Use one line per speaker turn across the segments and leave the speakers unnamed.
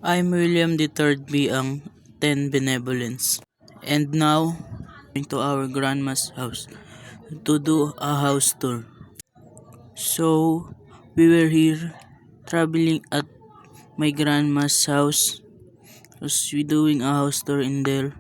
I'm William III B ang 10 Benevolence. And now, going to our grandma's house to do a house tour. So, we were here traveling at my grandma's house. We doing a house tour in there.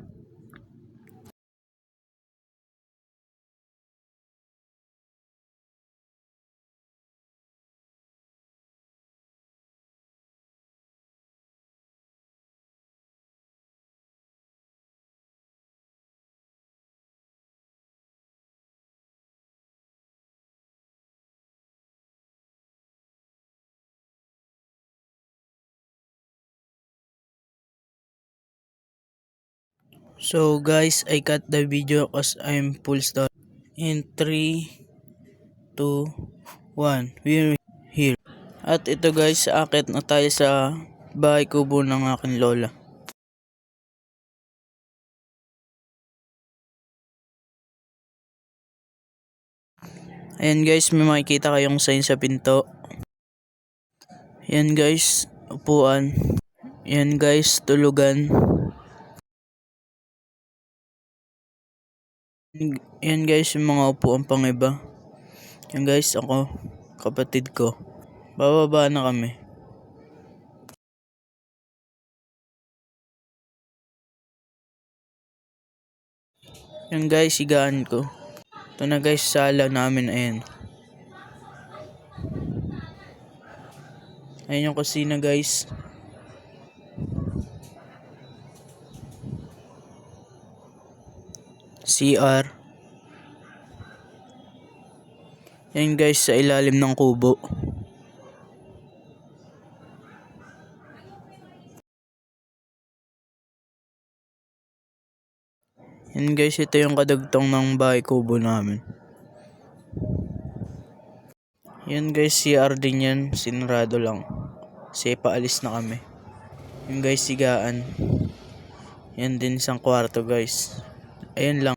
So guys, I cut the video cause I'm full stop. In 3, 2, 1, we're here. At ito guys, aakit na tayo sa bahay kubo ng aking lola. Ayan guys, may makikita kayong sign sa pinto. Ayan guys, upuan. Ayan guys, tulugan. Ayan guys, yung mga upuan pang iba. Ayan guys, ako, kapatid ko. Bababa na kami. Ayan guys, higaan ko. Ito na guys, sala namin, ayan. Ayan yung kusina guys. CR. Ayan guys, sa ilalim ng kubo. Ayan guys, ito yung kadugtong ng bahay kubo namin. Ayan guys, CR din yan, sinarado lang. Kasi paalis na kami. Ayan guys, sigaan. Ayan din isang kwarto guys. Ayan lang.